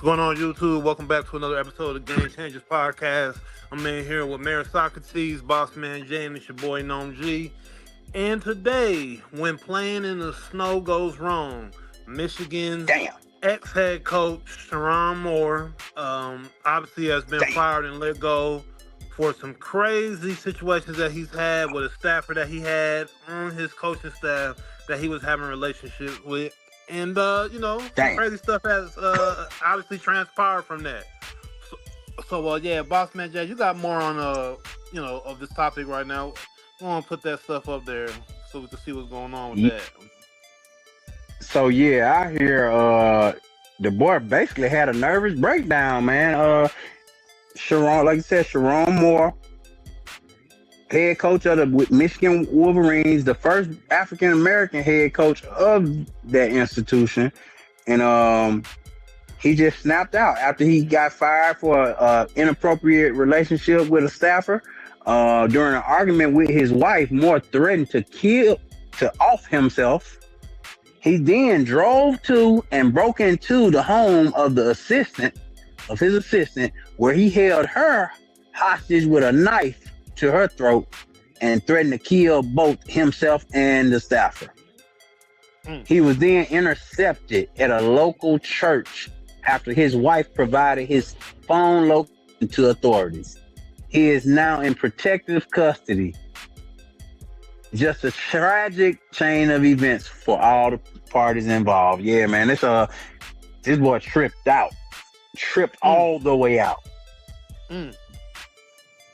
going on, YouTube? Welcome back to another episode of the Game Changers Podcast. I'm in here with Mayor Socrates, Boss Man Jay, and it's your boy Gnome G. And today, when playing in the snow goes wrong, Michigan's ex-head coach, Sharon Moore, obviously has been fired and let go for some crazy situations that he's had with a staffer that he had on his coaching staff that he was having a relationship with. And, some crazy stuff has obviously transpired from that. So, Boss Man Jay, you got more on, of this topic right now. I want to put that stuff up there so we can see what's going on with that. So, I hear the boy basically had a nervous breakdown, man. Sharon, like you said, Sharon Moore, head coach of the Michigan Wolverines, the first African-American head coach of that institution. And he just snapped out after he got fired for an inappropriate relationship with a staffer. During an argument with his wife, Moore threatened to off himself. He then drove to and broke into the home of his assistant, where he held her hostage with a knife to her throat and threatened to kill both himself and the staffer. He was then intercepted at a local church after his wife provided his phone location to authorities. He is now in protective custody. Just a tragic chain of events for all the parties involved. Yeah, man, this boy tripped all the way out.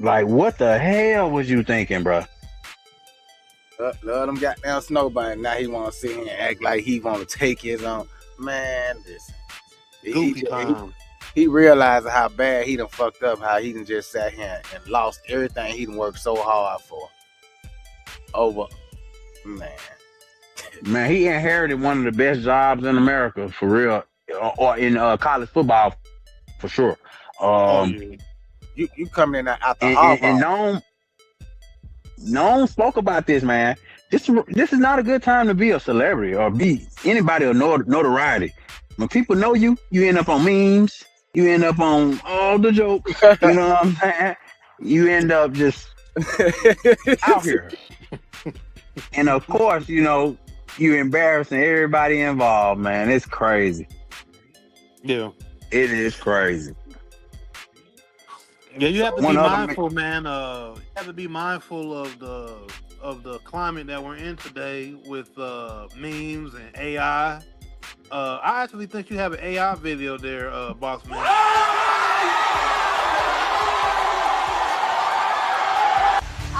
Like, what the hell was you thinking, bro? Love them goddamn snow bunny. Now he want to sit here and act like he want to take his own. Man, he realized how bad he done fucked up, how he done just sat here and lost everything he done worked so hard for. Man, he inherited one of the best jobs in America, for real, or in college football, for sure. You coming in out the and Noam spoke about this, man. This is not a good time to be a celebrity or be anybody of notoriety. When people know you, you end up on memes. You end up on all the jokes. You know what I'm saying? You end up just out here. And of course, you're embarrassing everybody involved, man. It's crazy. Yeah. It is crazy. Yeah, you have to be mindful, man. You have to be mindful of the climate that we're in today with memes and AI. I actually think you have an AI video there, Boss Man.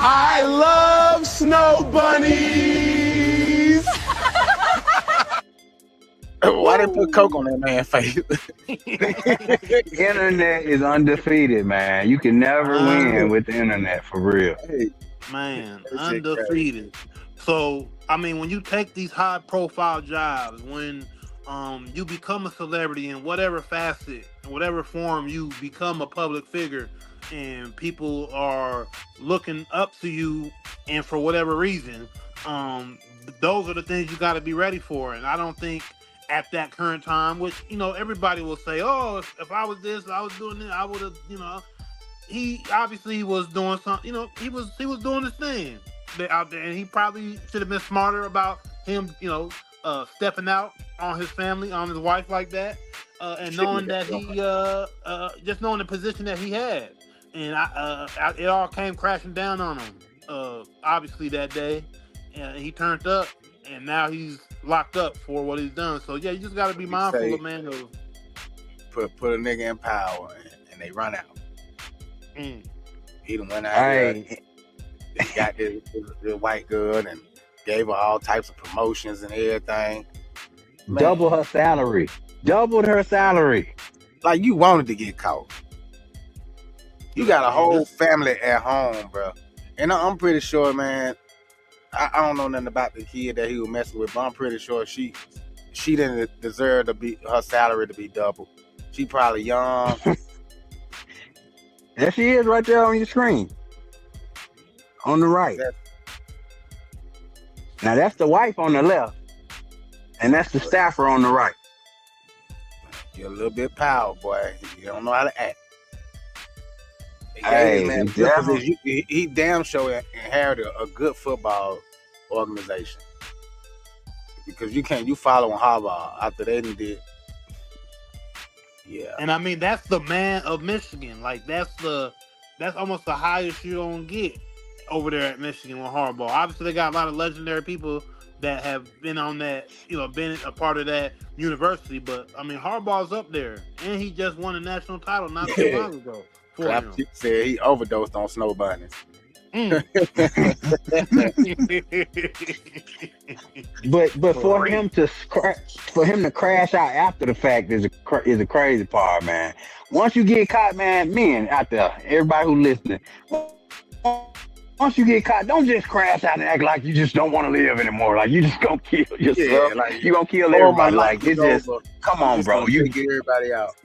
I love snow bunnies. Why they put Coke on that man's face? Internet is undefeated, man. You can never win with the internet, for real. Man, undefeated. So, I mean, when you take these high-profile jobs, when you become a celebrity in whatever facet, in whatever form, you become a public figure, and people are looking up to you, and for whatever reason, those are the things you got to be ready for. And I don't think at that current time, which, everybody will say, oh, if I was this, I was doing this, I would have, he obviously was doing something, he was doing his thing out there, and he probably should have been smarter about him, stepping out on his family, on his wife like that, and knowing that he, just knowing the position that he had. And it all came crashing down on him, obviously that day, and he turned up, and now he's locked up for what he's done. So yeah, you just got to be mindful of, man. Put a nigga in power, and they run out. He done went out there, he got this white girl and gave her all types of promotions and everything. Man. Doubled her salary. Like, you wanted to get caught. You got a whole family at home, bro. And I'm pretty sure, man, I don't know nothing about the kid that he was messing with, but I'm pretty sure she didn't deserve her salary to be doubled. She probably young. There she is right there on your screen. On the right. Now that's the wife on the left. And that's the staffer on the right. Get a little bit of power, boy. You don't know how to act. Hey, man, he damn sure inherited a good football organization. Because you following Harbaugh after they did. Yeah. And I mean, that's the man of Michigan. Like that's almost the highest you're gonna get over there at Michigan with Harbaugh. Obviously, they got a lot of legendary people that have been on that, been a part of that university. But I mean, Harbaugh's up there, and he just won a national title not too long ago. Said he overdosed on snow bunnies. But for him to crash out after the fact is a crazy part, man. Once you get caught, man, out there, everybody who listening, once you get caught, don't just crash out and act like you just don't want to live anymore. Like you just gonna kill yourself. Like, you gonna kill everybody. Like it's just come on, bro. You get everybody out.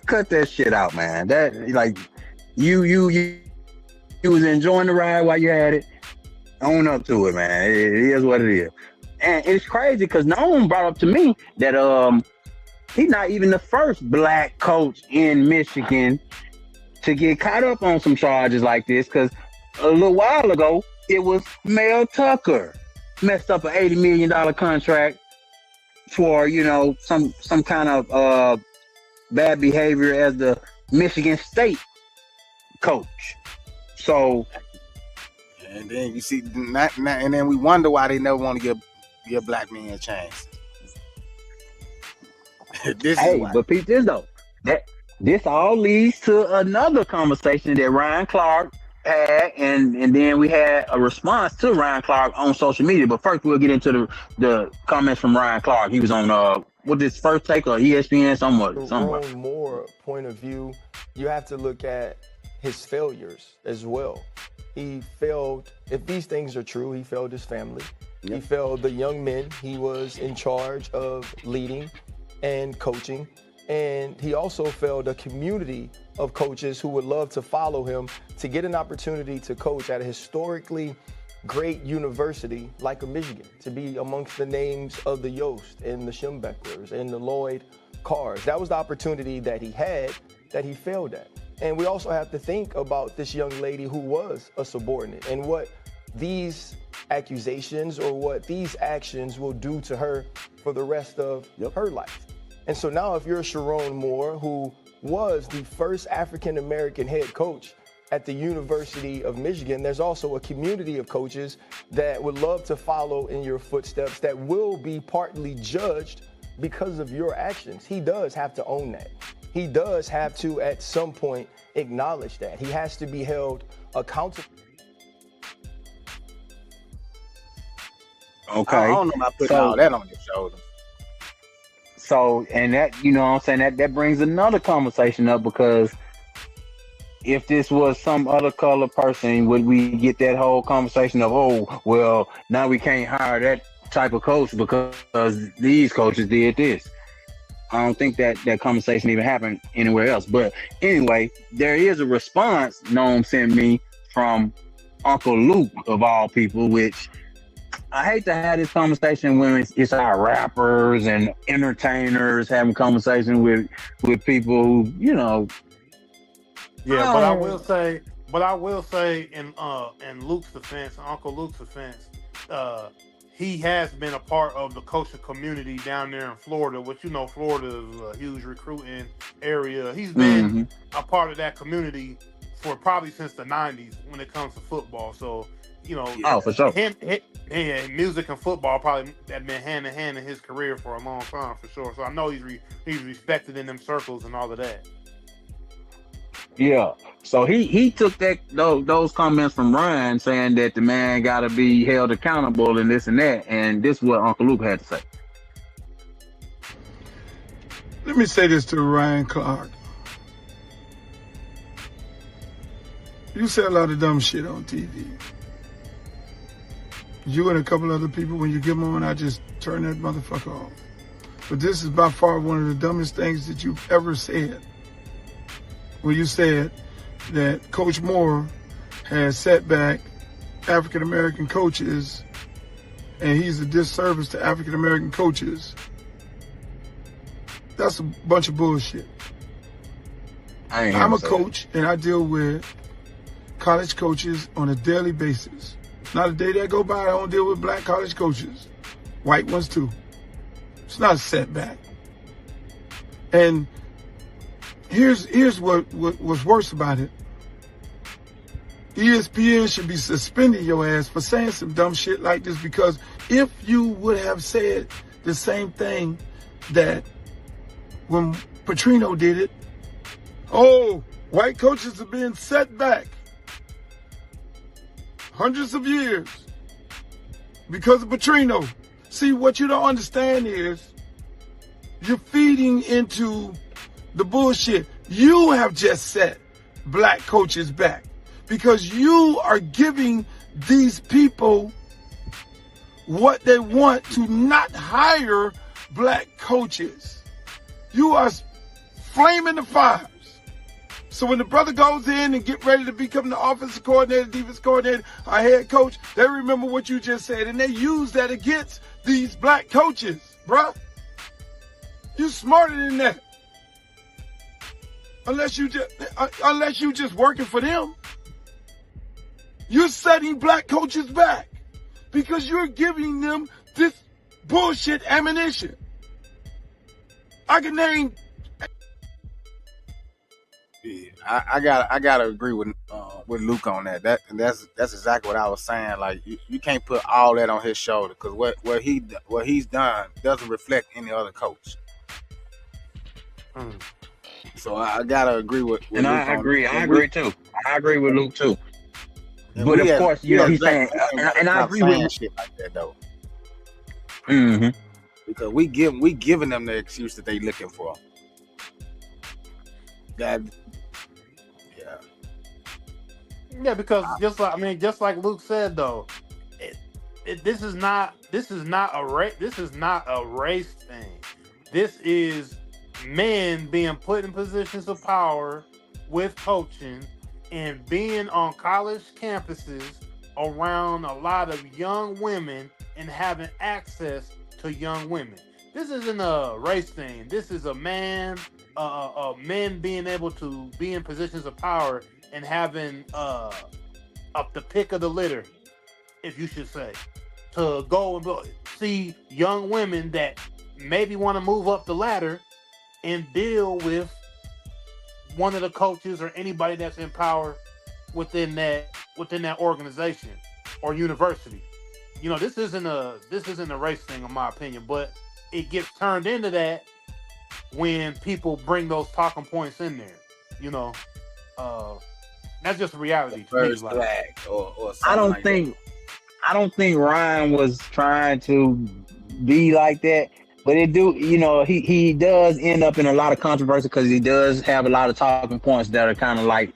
Cut that shit out, man. That like you was enjoying the ride while you had it. Own up to it, man. It is what it is. And it's crazy because no one brought up to me that he's not even the first black coach in Michigan to get caught up on some charges like this. Because a little while ago, it was Mel Tucker messed up an $80 million contract for some kind of bad behavior as the Michigan State coach. So, and then you see, and then we wonder why they never want to give black men a chance. But Pete, this all leads to another conversation that Ryan Clark had, and then we had a response to Ryan Clark on social media. But first, we'll get into the comments from Ryan Clark. He was on with his First Take or ESPN somewhere. From more point of view, you have to look at his failures as well. He failed, if these things are true, he failed his family. Yep. He failed the young men he was in charge of leading and coaching. And he also failed a community of coaches who would love to follow him to get an opportunity to coach at a historically great university like a Michigan, to be amongst the names of the Yost and the Schembechlers and the Lloyd Carrs. That was the opportunity that he had that he failed at. And we also have to think about this young lady who was a subordinate and what these accusations or what these actions will do to her for the rest of her life. And so now if you're Sharon Moore, who was the first African-American head coach at the University of Michigan, there's also a community of coaches that would love to follow in your footsteps that will be partly judged because of your actions. He does have to own that. He does have to, at some point, acknowledge that. He has to be held accountable. Okay. I don't know about putting all that on your shoulders. So, and that, what I'm saying, that brings another conversation up, because if this was some other color person, would we get that whole conversation of, oh, well, now we can't hire that type of coach because these coaches did this? I don't think that conversation even happened anywhere else. But anyway, there is a response Noam sent me from Uncle Luke, of all people, which I hate to have this conversation when it's our rappers and entertainers having conversation with people who, Yeah, but I will say in Luke's defense, Uncle Luke's defense, he has been a part of the coaching community down there in Florida, which, Florida is a huge recruiting area. He's been a part of that community for probably since the 90s when it comes to football. So, oh, for sure. Music and football probably have been hand in hand in his career for a long time, for sure. So I know he's respected in them circles and all of that. Yeah. So he took those comments from Ryan saying that the man got to be held accountable and this and that, and this is what Uncle Luke had to say. Let me say this to Ryan Clark. You say a lot of dumb shit on TV. You and a couple other people, when you get them on, I just turn that motherfucker off. But this is by far one of the dumbest things that you've ever said. When you said that Coach Moore has set back African-American coaches and he's a disservice to African-American coaches. That's a bunch of bullshit. I'm a coach, and I deal with college coaches on a daily basis. Not a day that go by I don't deal with black college coaches. White ones too. It's not a setback. And here's what's worse about it. ESPN should be suspending your ass for saying some dumb shit like this, because if you would have said the same thing that when Petrino did it, oh, white coaches are being set back hundreds of years because of Petrino. See, what you don't understand is you're feeding into the bullshit. You have just set black coaches back because you are giving these people what they want to not hire black coaches. You are flaming the fires. So when the brother goes in and get ready to become the offensive coordinator, defense coordinator, or head coach, they remember what you just said, and they use that against these black coaches, bruh. You smarter than that. Unless you just working for them. You're setting black coaches back because you're giving them this bullshit ammunition. I can name. Yeah, I gotta agree with Luke on that. That's exactly what I was saying. Like you can't put all that on his shoulder, because what he's done doesn't reflect any other coach. So I gotta agree with and Luke. I agree too. I agree with Luke too. But of course, you know, he's saying, and I agree with shit like that though. Mm-hmm. Because we giving them the excuse that they looking for. That. Yeah, because just like Luke said though, this is not a race thing. This is men being put in positions of power with coaching and being on college campuses around a lot of young women and having access to young women. This isn't a race thing. This is a men being able to be in positions of power and having up the pick of the litter, if you should say, to go and see young women that maybe want to move up the ladder and deal with one of the coaches or anybody that's in power within that organization or university. You know, this isn't a race thing, in my opinion, but it gets turned into that when people bring those talking points in there. You know, that's just reality to me. Like, or I don't think Ryan was trying to be like that, but he does end up in a lot of controversy because he does have a lot of talking points that are kind of like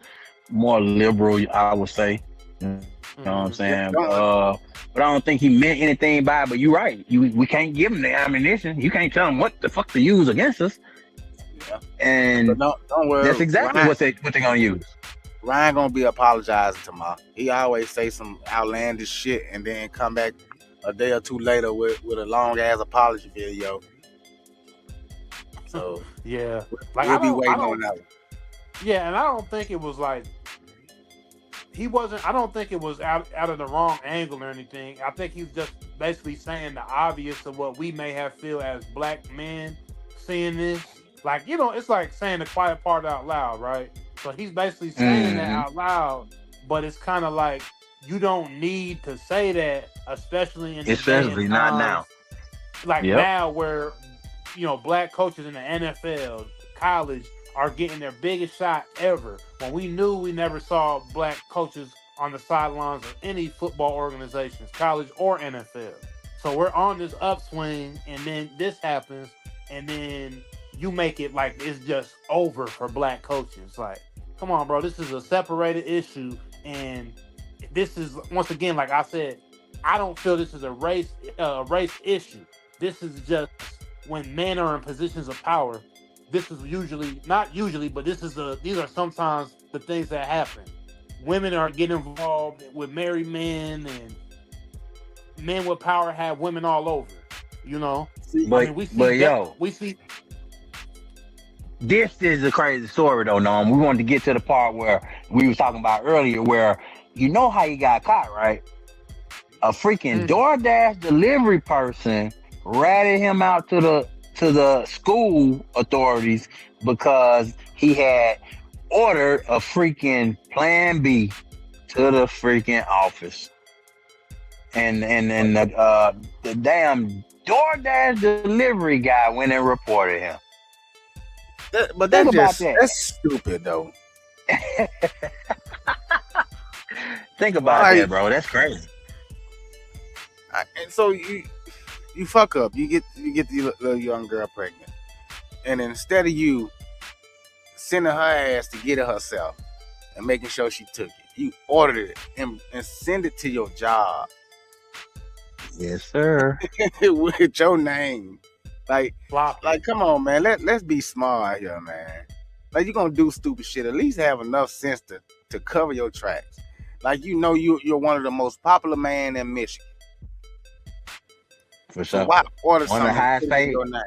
more liberal, I would say. You know what I'm saying? But I don't think he meant anything by it. But you're right. We can't give him the ammunition. You can't tell him what the fuck to use against us. Yeah. And don't worry, that's exactly what they're gonna use. Ryan gonna be apologizing tomorrow. He always say some outlandish shit and then come back a day or two later with a long ass apology video. So yeah, we'll be waiting on that one. Yeah, and I don't think it was like I don't think it was out of the wrong angle or anything. I think he's just basically saying the obvious of what we may have feel as black men seeing this. Like, you know, it's like saying the quiet part out loud, right? So he's basically saying that out loud, but it's kind of like you don't need to say that, especially not now. Like now, where black coaches in the NFL, college are getting their biggest shot ever. When we knew we never saw black coaches on the sidelines of any football organizations, college or NFL. So we're on this upswing, and then this happens, and then you make it like it's just over for black coaches. Like, come on, bro, this is a separated issue, and this is, once again, like I said, I don't feel this is a race issue. This is just when men are in positions of power. This is not usually, but these are sometimes the things that happen. Women are getting involved with married men, and men with power have women all over. You know, we see this is a crazy story though, Norm. We wanted to get to the part where we was talking about earlier, where you know how he got caught, right? A freaking DoorDash delivery person ratted him out to the school authorities because he had ordered a freaking Plan B to the freaking office, and the damn DoorDash delivery guy went and reported him. But that's stupid though. Think about that, bro. That's crazy. And so you fuck up. You get the little young girl pregnant, and instead of you sending her ass to get it herself and making sure she took it, you ordered it and send it to your job. Yes, sir. With your name. Like, come on, man. Let's be smart here, man. Like, you're gonna do stupid shit. At least have enough sense to cover your tracks. Like, you know you're one of the most popular man in Michigan. For sure. So why order On the something highest with your name?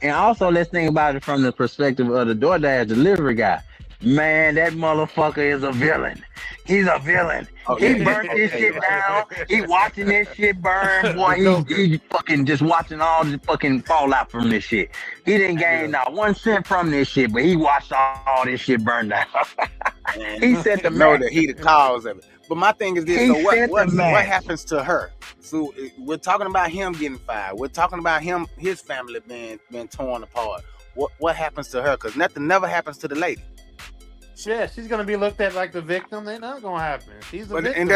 And also, let's think about it from the perspective of the DoorDash delivery guy. Man, that motherfucker is a villain. He's a villain. He burnt this shit down. He watching this shit burn. Boy, he fucking just watching all the fucking fallout from this shit. He didn't gain not 1 cent from this shit, but he watched all this shit burn down. He said the know that he the cause of it. But my thing is this: so what happens to her? So we're talking about him getting fired. We're talking about his family being torn apart. What happens to her? Because nothing never happens to the lady. Yeah, she's gonna be looked at like the victim. They're not gonna happen. She's the victim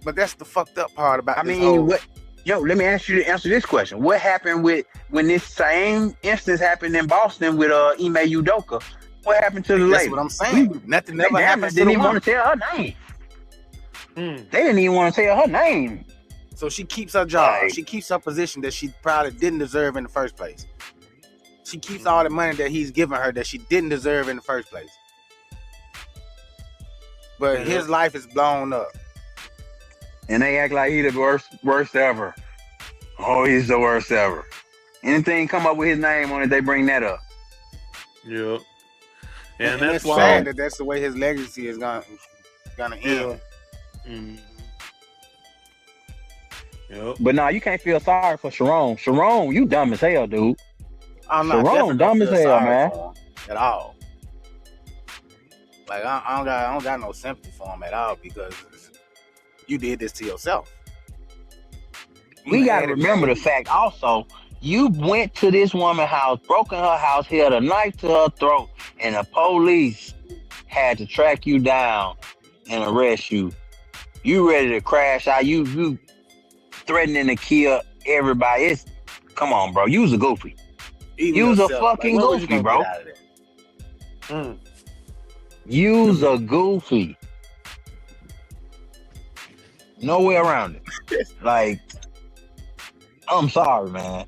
but that's the fucked up part about. Let me ask you to answer this question. What happened when this same instance happened in Boston with Ime Udoka? What happened to the lady? That's what I'm saying. Nothing never happened. They didn't even want to tell her name. They didn't even want to tell her name. So she keeps her job. She keeps her position that she probably didn't deserve in the first place. She keeps all the money that he's giving her that she didn't deserve in the first place. But his life is blown up. And they act like he's the worst ever. Oh, he's the worst ever. Anything come up with his name on it, they bring that up. Yep. And that's why that's the way his legacy is gonna end. Yep. But nah, you can't feel sorry for Sharon. Sharon, you dumb as hell, dude. I'm not Sharon dumb as hell, man. At all. Like I don't got no sympathy for him at all because you did this to yourself. We gotta remember the fact also, you went to this woman's house, broke in her house, held a knife to her throat, and the police had to track you down and arrest you. You ready to crash out? You threatening to kill everybody. Come on, bro. You was a goofy. You was a fucking goofy, bro. You's a goofy. No way around it. Like, I'm sorry, man.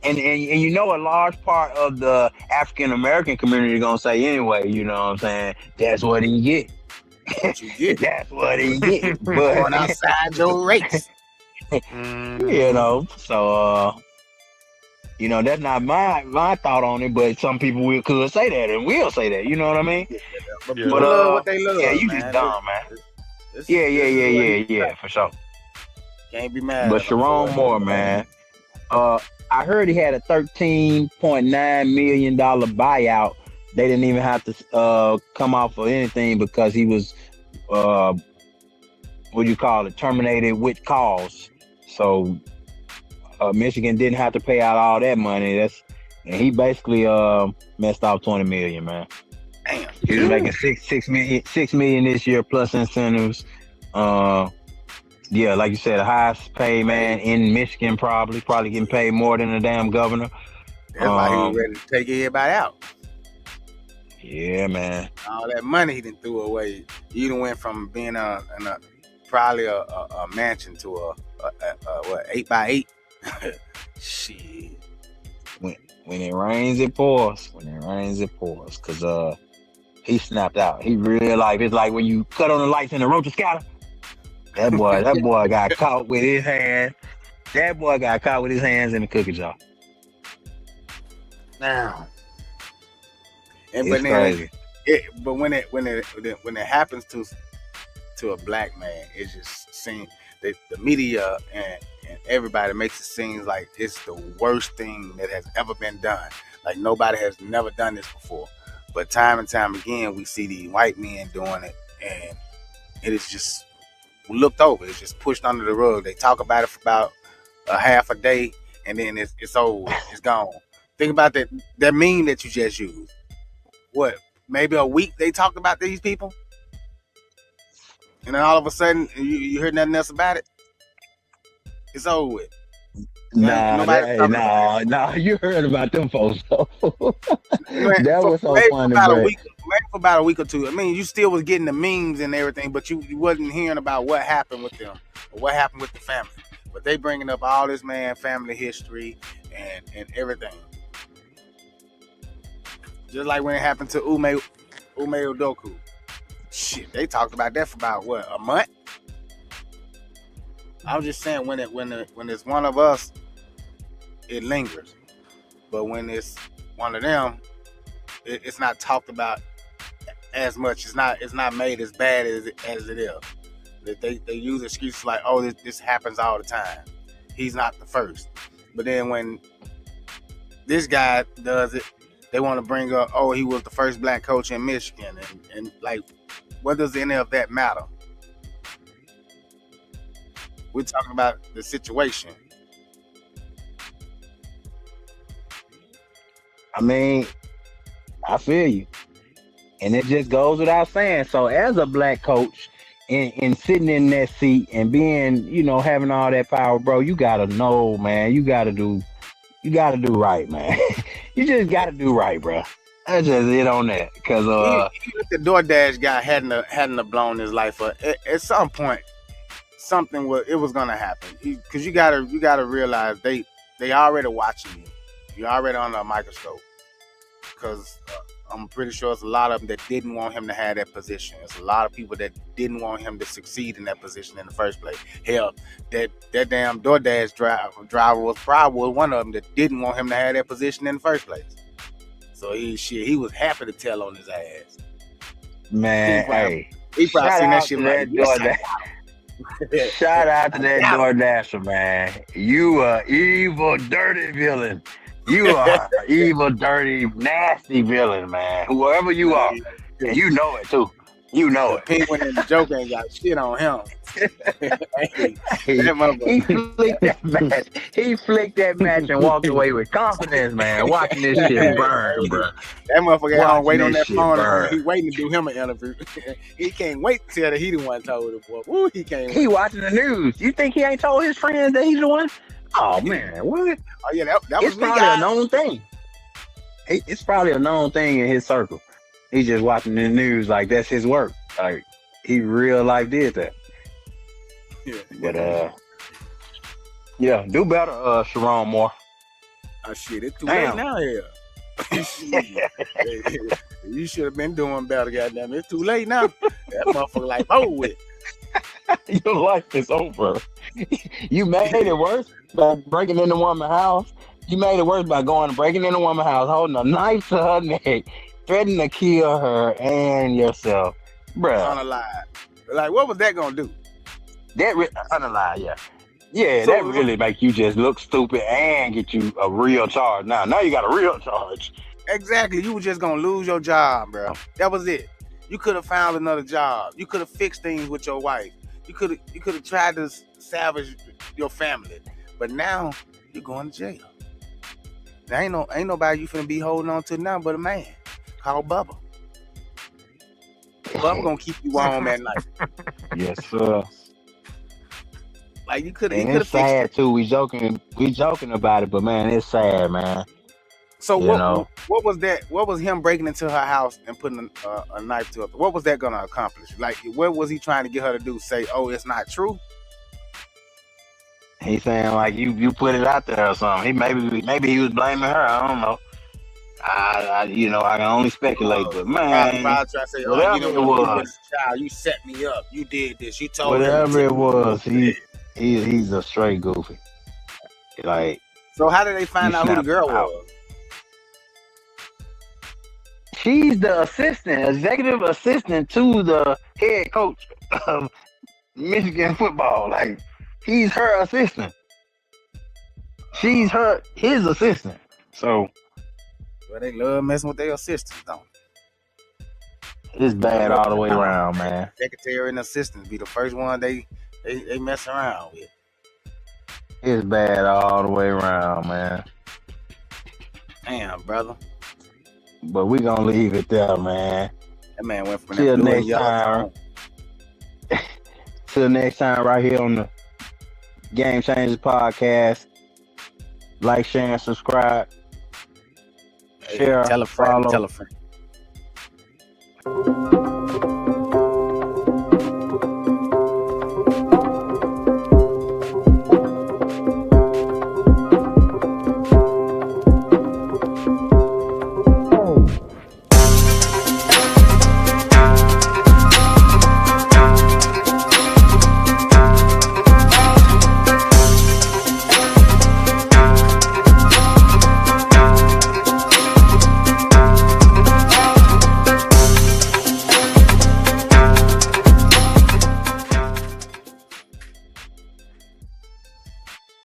And you know, a large part of the African American community gonna say anyway, you know what I'm saying? That's what he get. That's what he get. But going outside your race. You know, so you know, that's not my thought on it, but some people could say that and will say that, you know what I mean? But what they love, yeah, you just dumb, man. Yeah, for sure. Can't be mad. But Sharon Moore, man, I heard he had a $13.9 million buyout. They didn't even have to come out for anything because he was, terminated with cause. So Michigan didn't have to pay out all that money. And he basically messed off $20 million, man. Damn. He was making $6 million this year plus incentives. Yeah, like you said, the highest paid man in Michigan, probably getting paid more than the damn governor. That's why he was ready to take everybody out. Yeah, man. All that money he didn't threw away. He done went from being probably a mansion to a 8x8. Shit. When it rains, it pours. Cause he snapped out. He realized it's like when you cut on the lights in the rotor scatter. That boy got caught with his hand. That boy got caught with his hands in the cookie jar. Now, And It's but then crazy. but when it happens to a black man, it's just seen the media and everybody makes it seem like it's the worst thing that has ever been done. Like nobody has never done this before. But time and time again, we see these white men doing it, and it is just looked over. It's just pushed under the rug. They talk about it for about a half a day, and then it's over. It's gone. Think about that meme that you just used. What? Maybe a week they talked about these people, and then all of a sudden you heard nothing else about it. It's over with. Nah, you heard about them folks. That was so maybe funny, for bro. about a week or two. I mean, you still was getting the memes and everything, but you wasn't hearing about what happened with them or what happened with the family. But they bringing up all this family history and everything. Just like when it happened to Ume Udoka. Shit, they talked about that for about what, a month? I was just saying when it's one of us, it lingers. But when it's one of them, it's not talked about as much. It's not made as bad as it is. They use excuses like, oh, this happens all the time. He's not the first. But then when this guy does it, they want to bring up, oh, he was the first black coach in Michigan, and like, what does any of that matter? We're talking about the situation. I mean, I feel you. And it just goes without saying. So as a black coach and sitting in that seat and being, having all that power, bro, you gotta know, man. You gotta do right, man. You just gotta do right, bro. That's just it on that. Cause even if the DoorDash guy hadn't blown his life up, at some point something was gonna happen. Because you gotta realize they already watching you. You're already under a microscope. Because I'm pretty sure it's a lot of them that didn't want him to have that position. It's a lot of people that didn't want him to succeed in that position in the first place. Hell, that damn DoorDash driver was probably one of them that didn't want him to have that position in the first place. So he was happy to tell on his ass. Man, he probably seen that shit like DoorDash. Shout out to that DoorDasher, man. You a evil, dirty villain. You are an evil, dirty, nasty villain, man. Whoever you are. And you know it, too. You know it. Penguin and the Joker ain't got shit on him. He flicked that match and walked away with confidence, man. Watching this shit burn, bro. That motherfucker don't wait on that phone. He waiting to do him an interview. He can't wait till he the one told him, boy. Woo, he can't wait. He watching the news. You think he ain't told his friends that he's the one? Oh, man. What? Oh, yeah, that was it's probably a known thing. It's probably a known thing in his circle. He's just watching the news like that's his work. Like, he real life did that. Yeah. But, yeah, do better, Sharon Moore. Oh, shit, it's too late now here. You should have been doing better, goddamn. It's too late now. That motherfucker like, oh, with it. Your life is over. You made it worse by breaking into woman's house. You made it worse by breaking into woman's house, holding a knife to her neck, threatening to kill her and yourself. Bruh. Unalive. Like, what was that gonna do? Unalive, yeah. Yeah, so, that really make you just look stupid and get you a real charge. Now you got a real charge. Exactly. You were just gonna lose your job, bro. That was it. You could have found another job. You could have fixed things with your wife. You could have tried to salvage your family. But now you're going to jail. There ain't nobody you finna be holding on to now but a man called Bubba. Bubba gonna keep you warm at night. Yes, sir. Like you could have. It's sad too. We joking about it, but man, it's sad, man. So what was that? What was him breaking into her house and putting a knife to her? What was that gonna accomplish? Like, what was he trying to get her to do? Say, oh, it's not true. He's saying like you put it out there or something. Maybe he was blaming her. I don't know. I can only speculate, but man, try to say, whatever it was, child, you set me up. You did this. You told whatever it was. He's a straight goofy. Like, so how did they find out who the girl was? she's the executive assistant to the head coach of Michigan football. Like, he's her assistant. She's his assistant. So, well, they love messing with their assistants, don't they? it's bad all the way around, man. Secretary and assistants be the first one they mess around with. It's bad all the way around, man. Damn, brother. But we gonna leave it there, man. That man went from Till that blue and next yellow time. Till next time, right here on the Game Changers podcast. Like, share, and subscribe. Hey, Share, tell a friend, follow. tell a friend.